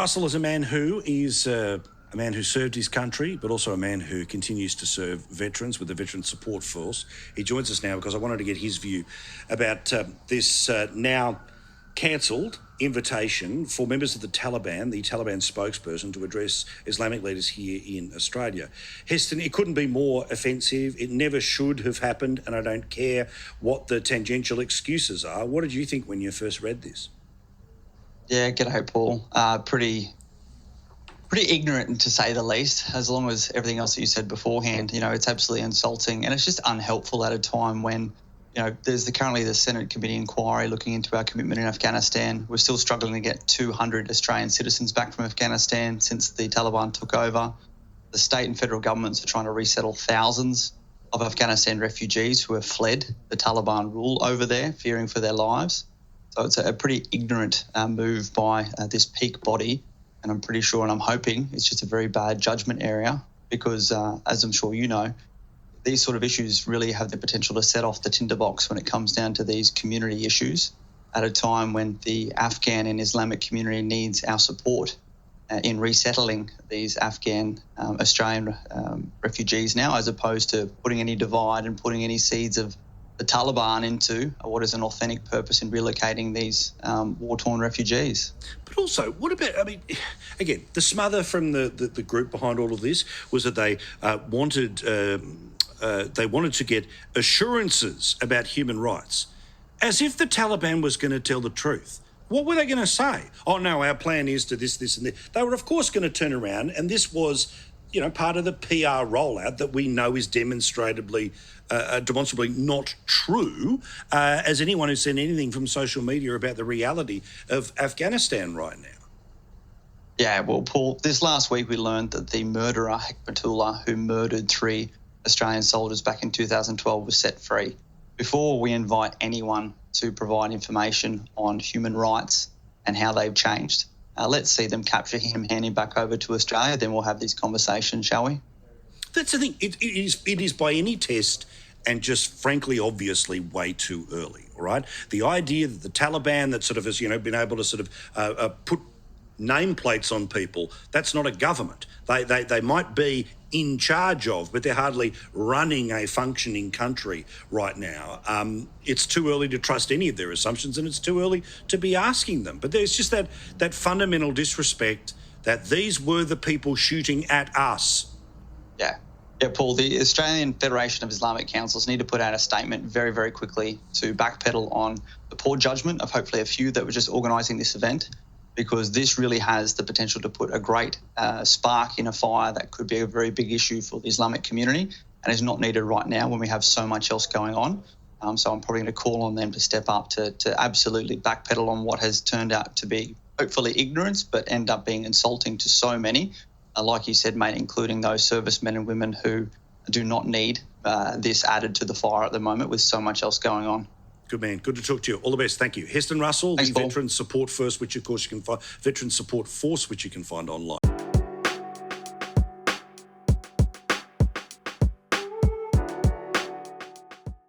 Russell is a man who is a man who served his country, but also a man who continues to serve veterans with the Veteran Support Force. He joins us now because I wanted to get his view about this now cancelled invitation for members of the Taliban spokesperson, to address Islamic leaders here in Australia. Heston, it couldn't be more offensive. It never should have happened, and I don't care what the tangential excuses are. What did you think when you first read this? Yeah, g'day, Paul. Pretty ignorant, to say the least, as long as everything else that you said beforehand. You know, it's absolutely insulting, and it's just unhelpful at a time when, you know, there's currently the Senate committee inquiry looking into our commitment in Afghanistan. We're still struggling to get 200 Australian citizens back from Afghanistan since the Taliban took over. The state and federal governments are trying to resettle thousands of Afghanistan refugees who have fled the Taliban rule over there, fearing for their lives. So it's a pretty ignorant move by this peak body, and I'm pretty sure and I'm hoping it's just a very bad judgment area because, as I'm sure you know, these sort of issues really have the potential to set off the tinderbox when it comes down to these community issues at a time when the Afghan and Islamic community needs our support in resettling these Afghan Australian refugees now, as opposed to putting any divide and putting any seeds of the Taliban into what is an authentic purpose in relocating these war-torn refugees. But also, what about, I mean, again, the smother from the group behind all of this was that they wanted to get assurances about human rights, as if the Taliban was going to tell the truth. What were they going to say? Oh, no, our plan is to this, and this. They were, of course, going to turn around, and this was, you know, part of the PR rollout that we know is demonstrably not true, as anyone who's seen anything from social media about the reality of Afghanistan right now. Yeah, well, Paul, this last week we learned that the murderer, Hekmatullah, who murdered 3 Australian soldiers back in 2012, was set free. Before we invite anyone to provide information on human rights and how they've changed, let's see them capture him, hand him back over to Australia, then we'll have this conversation, shall we? That's the thing. It is by any test, and just frankly, obviously, way too early, all right? The idea that the Taliban that sort of has, you know, been able to sort of put nameplates on people, that's not a government. They might be in charge of, but they're hardly running a functioning country right now. It's too early to trust any of their assumptions, and it's too early to be asking them. But there's just that fundamental disrespect that these were the people shooting at us. Yeah, Paul, the Australian Federation of Islamic Councils need to put out a statement very, very quickly to backpedal on the poor judgment of hopefully a few that were just organising this event, because this really has the potential to put a great spark in a fire that could be a very big issue for the Islamic community and is not needed right now when we have so much else going on. So I'm probably going to call on them to step up to absolutely backpedal on what has turned out to be hopefully ignorance, but end up being insulting to so many. Like you said, mate, including those servicemen and women who do not need this added to the fire at the moment with so much else going on. Good man. Good to talk to you. All the best. Thank you. Heston Russell, Thanks, the Paul. Veteran Support Force, which of course you can find, Veteran Support Force, which you can find online.